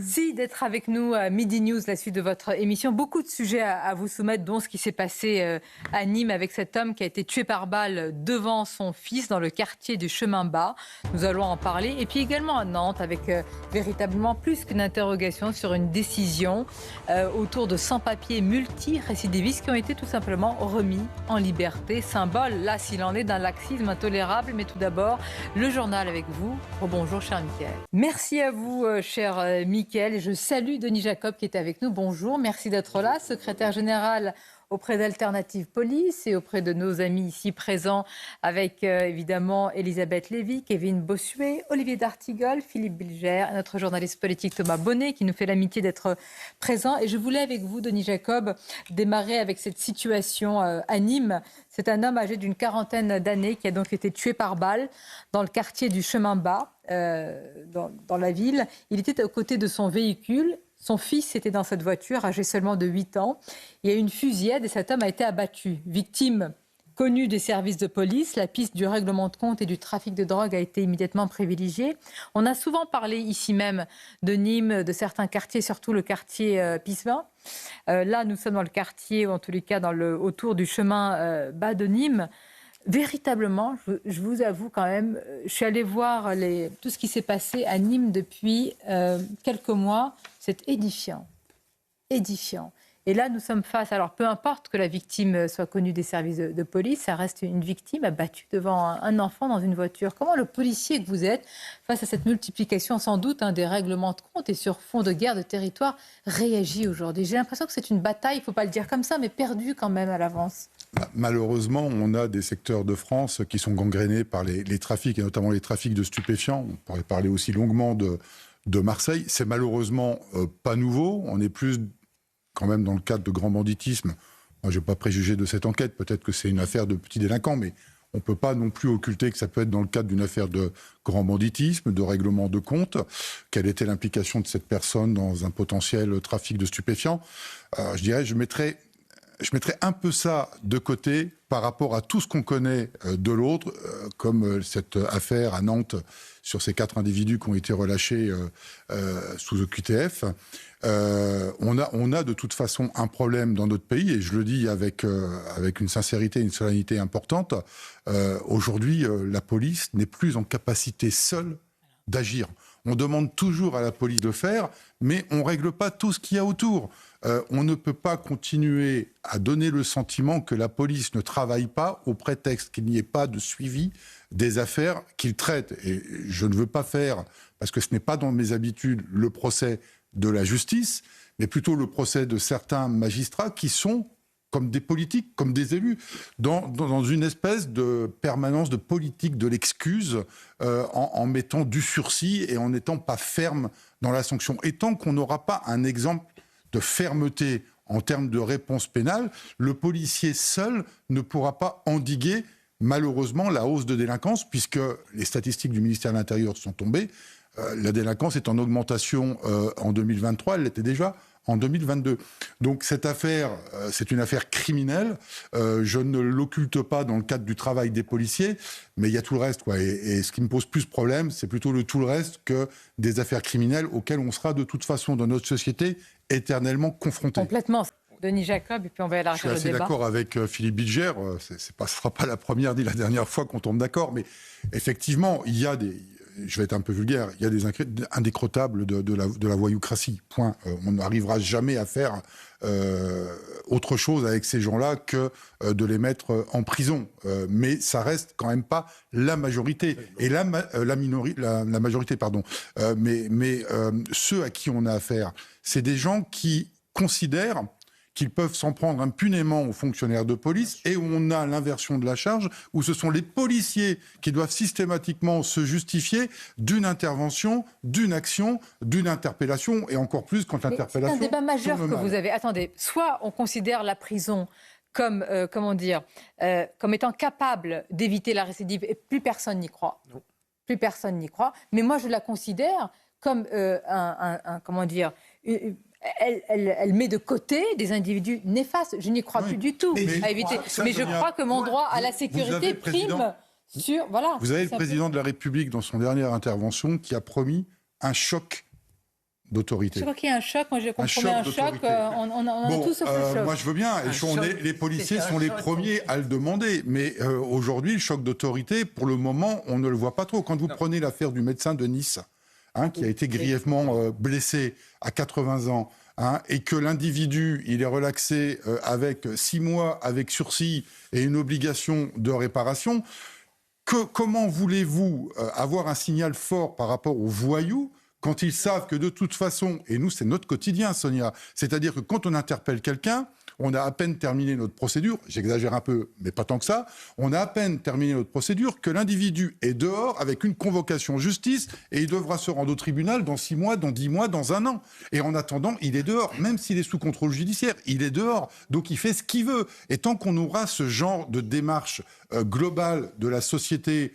Merci d'être avec nous à Midi News, la suite de votre émission. Beaucoup de sujets à vous soumettre, dont ce qui s'est passé à Nîmes avec cet homme qui a été tué par balle devant son fils dans le quartier du Chemin Bas. Nous allons en parler. Et puis également à Nantes, avec véritablement plus qu'une interrogation sur une décision autour de sans-papiers multirécidivistes qui ont été tout simplement remis en liberté. Symbole, là, s'il en est, d'un laxisme intolérable. Mais tout d'abord, le journal avec vous. Bonjour, cher Mickaël. Merci à vous, cher Mickaël. Et je salue Denis Jacob qui est avec nous. Bonjour, merci d'être là. Secrétaire général auprès d'Alternative Police et auprès de nos amis ici présents avec évidemment Elisabeth Lévy, Kevin Bossuet, Olivier D'Artigol, Philippe Bilger, notre journaliste politique Thomas Bonnet qui nous fait l'amitié d'être présent. Et je voulais avec vous, Denis Jacob, démarrer avec cette situation à Nîmes. C'est un homme âgé d'une quarantaine d'années qui a donc été tué par balle dans le quartier du Chemin Bas, dans la ville. Il était aux côtés de son véhicule. Son fils était dans cette voiture, âgé seulement de 8 ans. Il y a eu une fusillade et cet homme a été abattu. Victime connue des services de police, la piste du règlement de compte et du trafic de drogue a été immédiatement privilégiée. On a souvent parlé ici même de Nîmes, de certains quartiers, surtout le quartier Pisevin. Là, nous sommes dans le quartier, ou en tous les cas autour du chemin bas de Nîmes. Véritablement, je vous avoue quand même, je suis allée voir tout ce qui s'est passé à Nîmes depuis quelques mois. C'est édifiant. Édifiant. Et là, nous sommes face, alors peu importe que la victime soit connue des services de police, ça reste une victime abattue devant un enfant dans une voiture. Comment le policier que vous êtes, face à cette multiplication sans doute des règlements de compte et sur fond de guerre de territoire, réagit aujourd'hui? J'ai l'impression que c'est une bataille, il ne faut pas le dire comme ça, mais perdue quand même à l'avance. Malheureusement, on a des secteurs de France qui sont gangrénés par les trafics, et notamment les trafics de stupéfiants. On pourrait parler aussi longuement de Marseille. C'est malheureusement pas nouveau. On est plus quand même dans le cadre de grand banditisme. Moi, je n'ai pas préjugé de cette enquête. Peut-être que c'est une affaire de petits délinquants, mais on ne peut pas non plus occulter que ça peut être dans le cadre d'une affaire de grand banditisme, de règlement de compte. Quelle était l'implication de cette personne dans un potentiel trafic de stupéfiants? Je dirais, je mettrais un peu ça de côté par rapport à tout ce qu'on connaît de l'autre, comme cette affaire à Nantes sur ces 4 individus qui ont été relâchés sous OQTF. On a de toute façon un problème dans notre pays, et je le dis avec une sincérité et une solennité importante. Aujourd'hui, la police n'est plus en capacité seule d'agir. On demande toujours à la police de faire, mais on ne règle pas tout ce qu'il y a autour. On ne peut pas continuer à donner le sentiment que la police ne travaille pas au prétexte qu'il n'y ait pas de suivi des affaires qu'il traite. Et je ne veux pas faire, parce que ce n'est pas dans mes habitudes, le procès de la justice, mais plutôt le procès de certains magistrats qui sont comme des politiques, comme des élus, dans une espèce de permanence de politique de l'excuse, en mettant du sursis et en n'étant pas ferme dans la sanction. Et tant qu'on n'aura pas un exemple de fermeté en termes de réponse pénale, le policier seul ne pourra pas endiguer, malheureusement, la hausse de délinquance, puisque les statistiques du ministère de l'Intérieur sont tombées. La délinquance est en augmentation en 2023, elle l'était déjà en 2022. Donc cette affaire, c'est une affaire criminelle. Je ne l'occulte pas dans le cadre du travail des policiers, mais il y a tout le reste, quoi. Et ce qui me pose plus problème, c'est plutôt tout le reste que des affaires criminelles auxquelles on sera de toute façon dans notre société éternellement confronté. Complètement. Denis Jacob, et puis on va élargir le débat. Je suis assez d'accord avec Philippe Bilger. Ce ne sera pas la première ni la dernière fois qu'on tombe d'accord, mais effectivement, il y a des... Je vais être un peu vulgaire, il y a des indécrottables de la voyoucratie. Point. On n'arrivera jamais à faire autre chose avec ces gens-là que de les mettre en prison. Mais ça reste quand même pas la majorité. Et la majorité, pardon. Mais ceux à qui on a affaire, c'est des gens qui considèrent qu'ils peuvent s'en prendre impunément aux fonctionnaires de police, et où on a l'inversion de la charge, où ce sont les policiers qui doivent systématiquement se justifier d'une intervention, d'une action, d'une interpellation, et encore plus quand l'interpellation... C'est un débat majeur que vous avez. Attendez, soit on considère la prison comme, comme étant capable d'éviter la récidive, et plus personne n'y croit. Non. Plus personne n'y croit. Mais moi, je la considère comme elle met de côté des individus néfastes. Je n'y crois plus du tout à éviter. Mais je crois que mon droit à la sécurité prime sur... Voilà, vous avez le président de la République, dans son dernière intervention, qui a promis un choc d'autorité. Je crois qu'il y a un choc. Moi, j'ai compris un choc. On a tous ce choc. Moi, je veux bien. Les policiers sont les premiers à le demander. Mais aujourd'hui, le choc d'autorité, pour le moment, on ne le voit pas trop. Quand vous prenez l'affaire du médecin de Nice, qui a été grièvement blessé à 80 ans, et que l'individu, il est relaxé avec 6 mois avec sursis et une obligation de réparation, comment voulez-vous avoir un signal fort par rapport aux voyous quand ils savent que de toute façon, et nous c'est notre quotidien, Sonia, c'est-à-dire que quand on interpelle quelqu'un, on a à peine terminé notre procédure, j'exagère un peu, mais pas tant que ça, on a à peine terminé notre procédure que l'individu est dehors avec une convocation justice et il devra se rendre au tribunal dans 6 mois, dans 10 mois, dans 1 an. Et en attendant, il est dehors, même s'il est sous contrôle judiciaire, il est dehors, donc il fait ce qu'il veut. Et tant qu'on aura ce genre de démarche globale de la société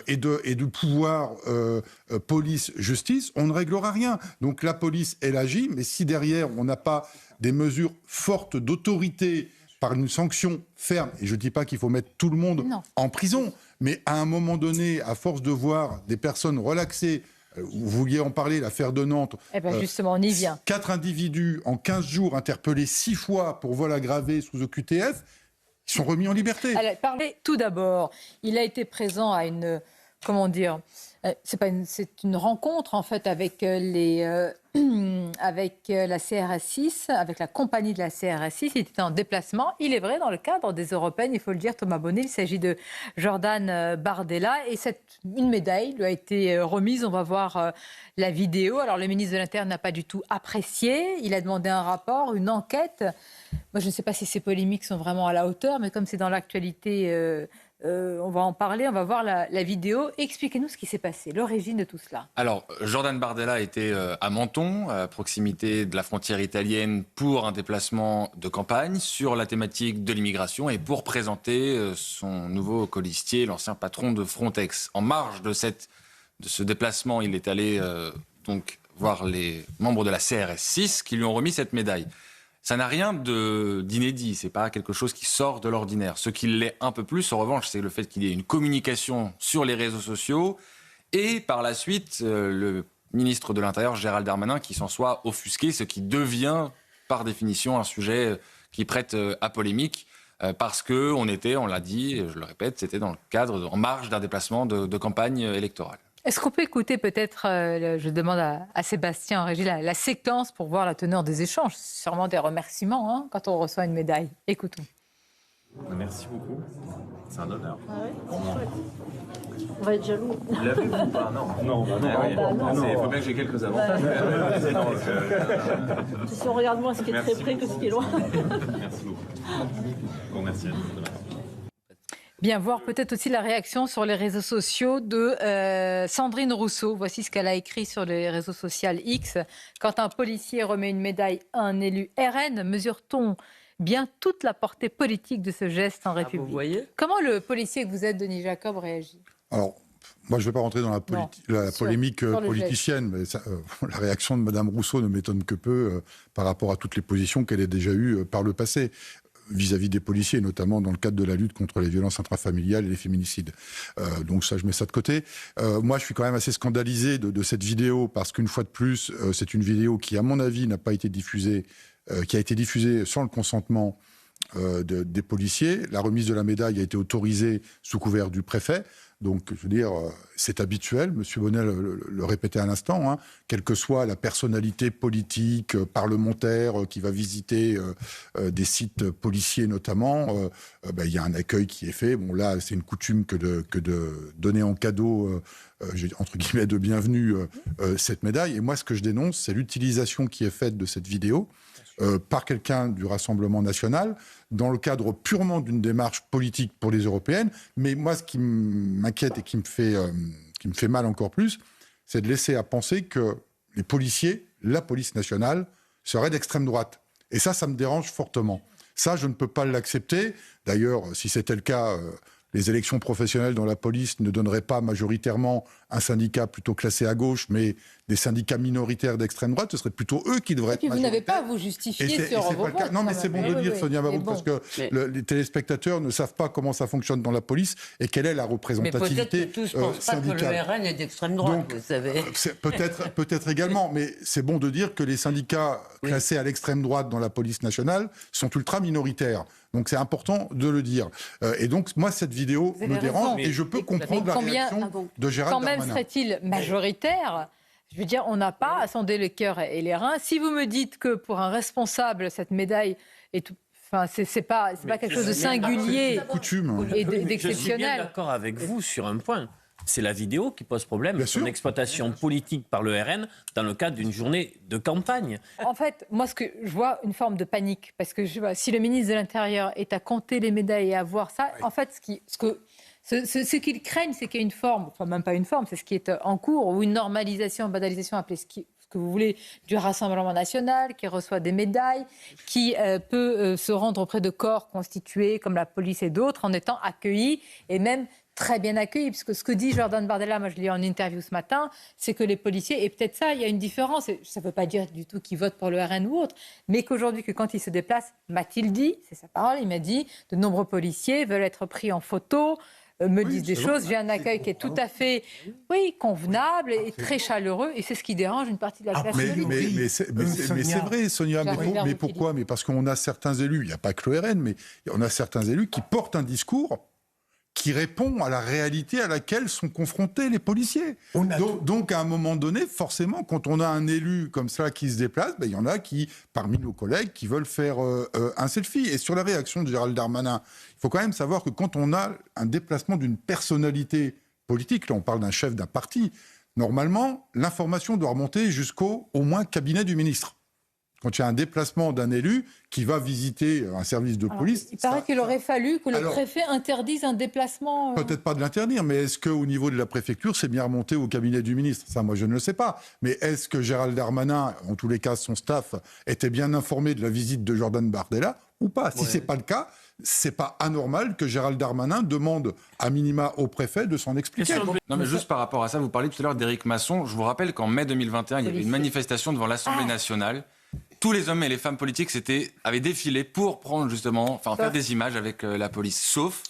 et du pouvoir police-justice, on ne réglera rien. Donc la police, elle agit, mais si derrière, on n'a pas des mesures fortes d'autorité par une sanction ferme, et je ne dis pas qu'il faut mettre tout le monde en prison, mais à un moment donné, à force de voir des personnes relaxées, vous vouliez en parler, l'affaire de Nantes. Justement, on y vient. 4 individus en 15 jours interpellés 6 fois pour vol aggravé sous OQTF, ils sont remis en liberté. Alors, parlez tout d'abord. Il a été présent à une, comment dire, c'est une rencontre en fait avec avec la CRS 6, avec la compagnie de la CRS 6. Il était en déplacement, il est vrai, dans le cadre des Européennes, il faut le dire, Thomas Bonnet. Il s'agit de Jordan Bardella et une médaille lui a été remise. On va voir la vidéo. Alors le ministre de l'Intérieur n'a pas du tout apprécié. Il a demandé un rapport, une enquête. Moi, je ne sais pas si ces polémiques sont vraiment à la hauteur, mais comme c'est dans l'actualité, on va en parler, on va voir la vidéo. Expliquez-nous ce qui s'est passé, l'origine de tout cela. Alors, Jordan Bardella était à Menton, à proximité de la frontière italienne, pour un déplacement de campagne sur la thématique de l'immigration et pour présenter son nouveau colistier, l'ancien patron de Frontex. En marge de ce déplacement, il est allé donc voir les membres de la CRS 6 qui lui ont remis cette médaille. Ça n'a rien d'inédit, c'est pas quelque chose qui sort de l'ordinaire. Ce qui l'est un peu plus, en revanche, c'est le fait qu'il y ait une communication sur les réseaux sociaux et par la suite, le ministre de l'Intérieur, Gérald Darmanin, qui s'en soit offusqué, ce qui devient par définition un sujet qui prête à polémique parce qu'on était, on l'a dit, je le répète, c'était dans le cadre, en marge d'un déplacement de campagne électorale. Est-ce qu'on peut écouter peut-être, je demande à Sébastien en régie, la séquence pour voir la teneur des échanges, sûrement des remerciements quand on reçoit une médaille. Écoutons. Merci beaucoup. C'est un honneur. Ah ouais, on va être jaloux. Vous l'avez ou pas? Non. Non, il faut bien que j'ai quelques avantages. Si on regarde moins ce qui est très près que ce qui est loin. Merci beaucoup. Bon, merci à vous. Bien, voir peut-être aussi la réaction sur les réseaux sociaux de Sandrine Rousseau. Voici ce qu'elle a écrit sur les réseaux sociaux X. Quand un policier remet une médaille à un élu RN, mesure-t-on bien toute la portée politique de ce geste en République? Vous voyez ? Comment le policier que vous êtes, Denis Jacob, réagit? Alors, moi, je ne vais pas rentrer dans la polémique politicienne, mais la réaction de Mme Rousseau ne m'étonne que peu par rapport à toutes les positions qu'elle a déjà eues par le passé, vis-à-vis des policiers, notamment dans le cadre de la lutte contre les violences intrafamiliales et les féminicides. Donc ça, je mets ça de côté. Moi, je suis quand même assez scandalisé de cette vidéo, parce qu'une fois de plus, c'est une vidéo qui, à mon avis, n'a pas été diffusée, qui a été diffusée sans le consentement des policiers. La remise de la médaille a été autorisée sous couvert du préfet. Donc, je veux dire, c'est habituel. Monsieur Bonnet le répétait à l'instant, quelle que soit la personnalité politique, parlementaire, qui va visiter des sites policiers notamment, il y a un accueil qui est fait. Bon, là, c'est une coutume que de donner en cadeau, entre guillemets, de bienvenue, cette médaille. Et moi, ce que je dénonce, c'est l'utilisation qui est faite de cette vidéo par quelqu'un du Rassemblement national, dans le cadre purement d'une démarche politique pour les européennes. Mais moi, ce qui m'inquiète et qui me fait mal encore plus, c'est de laisser à penser que les policiers, la police nationale, seraient d'extrême droite. Et ça me dérange fortement. Ça, je ne peux pas l'accepter. D'ailleurs, si c'était le cas, les élections professionnelles dans la police ne donneraient pas majoritairement un syndicat plutôt classé à gauche, mais des syndicats minoritaires d'extrême droite, ce serait plutôt eux qui devraient Et être puis vous n'avez majoritaires. pas à vous justifier Et sur c'est vos pas le cas. votes, Non, mais quand c'est même. bon de Oui, dire, oui. Sonia Mabrouk, Mais bon. parce que les téléspectateurs ne savent pas comment ça fonctionne dans la police et quelle est la Mais représentativité peut-être que tous ne pensent pas que le syndicale. RN est d'extrême droite, Donc, vous savez. c'est peut-être également, mais c'est bon de dire que les syndicats classés à l'extrême droite dans la police nationale sont ultra minoritaires. Donc c'est important de le dire. Et donc moi cette vidéo Vous avez me dérange raison. et je peux comprendre la combien- réaction de Gérald Quand même Darmanin. serait-il majoritaire? Je veux dire, on n'a pas à sonder le cœur et les reins. Si vous me dites que pour un responsable, cette médaille est tout... Enfin, c'est pas quelque chose de singulier Coutume. et Je suis bien d'exceptionnel. d'accord avec vous sur un point. C'est la vidéo qui pose problème, Bien son sûr. exploitation politique par le RN dans le cadre d'une journée de campagne. En fait, moi, ce que je vois, une forme de panique. Parce que je vois, si le ministre de l'Intérieur est à compter les médailles et à voir ça, en fait, ce qu'ils craignent, c'est qu'il y ait une forme, enfin même pas une forme, c'est ce qui est en cours, ou une normalisation, banalisation, appelez ce que vous voulez, du Rassemblement national, qui reçoit des médailles, qui peut se rendre auprès de corps constitués comme la police et d'autres, en étant accueillis et même très bien accueillis, puisque ce que dit Jordan Bardella, moi je l'ai en interview ce matin, c'est que les policiers, et peut-être ça, il y a une différence, et ça ne veut pas dire du tout qu'ils votent pour le RN ou autre, mais qu'aujourd'hui, que quand ils se déplacent, m'a-t-il dit, c'est sa parole, il m'a dit, de nombreux policiers veulent être pris en photo, me disent des choses, j'ai un accueil qui est tout à fait, convenable et très chaleureux, et c'est ce qui dérange une partie de la classe politique. Mais c'est vrai, Sonia. Mais pourquoi? Mais parce qu'on a certains élus, il n'y a pas que le RN, mais on a certains élus qui portent un discours qui répond à la réalité à laquelle sont confrontés les policiers. Donc, à un moment donné, forcément, quand on a un élu comme ça qui se déplace, il y en a qui, parmi nos collègues, qui veulent faire un selfie. Et sur la réaction de Gérald Darmanin, il faut quand même savoir que quand on a un déplacement d'une personnalité politique, là on parle d'un chef d'un parti, normalement, l'information doit remonter jusqu'au au moins cabinet du ministre. Quand il y a un déplacement d'un élu qui va visiter un service de police... Il paraît qu'il aurait fallu que le préfet interdise un déplacement... Peut-être pas de l'interdire, mais est-ce qu'au niveau de la préfecture, c'est bien remonté au cabinet du ministre? Ça, moi, je ne le sais pas. Mais est-ce que Gérald Darmanin, en tous les cas, son staff, était bien informé de la visite de Jordan Bardella ou pas? Si c'est pas le cas, c'est pas anormal que Gérald Darmanin demande à minima au préfet de s'en expliquer. Non, mais juste par rapport à ça, vous parliez tout à l'heure d'Éric Masson. Je vous rappelle qu'en mai 2021, il y avait une manifestation devant l'Assemblée nationale. Tous les hommes et les femmes politiques avaient défilé pour prendre faire des images avec la police, sauf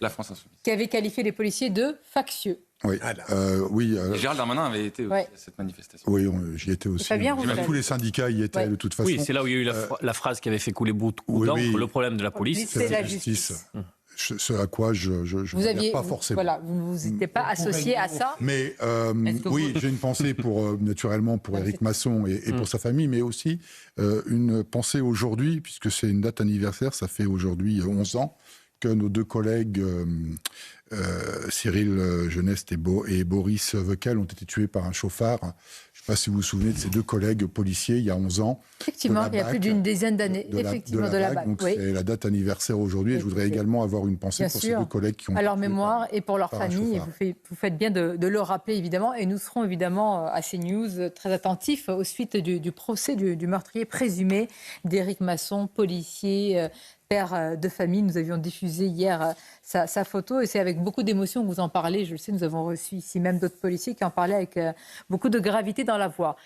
la France Insoumise. Qui avait qualifié les policiers de factieux. Oui, Et Gérald Darmanin avait été aussi à cette manifestation. oui, j'y étais aussi. Fabien Roussel. Tous les syndicats y étaient de toute façon. Oui, c'est là où il y a eu la phrase qui avait fait couler beaucoup d'encre, le problème de la police. C'est la justice. Ce à quoi je ne pas forcément. Voilà, vous n'étiez pas associé à ça. Mais oui, j'ai une pensée naturellement pour Éric Masson et pour sa famille, mais aussi une pensée aujourd'hui, puisque c'est une date anniversaire, ça fait aujourd'hui 11 ans que nos deux collègues Cyril Genest et Boris Veukel ont été tués par un chauffard. Je ne sais pas si vous vous souvenez de ces deux collègues policiers il y a 11 ans. Effectivement, il y a plus d'une dizaine d'années. Effectivement, de la BAC. Donc c'est la date anniversaire aujourd'hui et je voudrais également avoir une pensée pour ces deux collègues qui ont à leur été tués mémoire et pour leur par un famille. Et chauffard. vous faites bien de le rappeler, évidemment. Et nous serons évidemment à CNews très attentifs aux suites du procès du meurtrier présumé d'Éric Masson, policier, père de famille. Nous avions diffusé hier sa photo et c'est avec beaucoup d'émotion que vous en parlez. Je le sais, nous avons reçu ici même d'autres policiers qui en parlaient avec beaucoup de gravité dans la voix.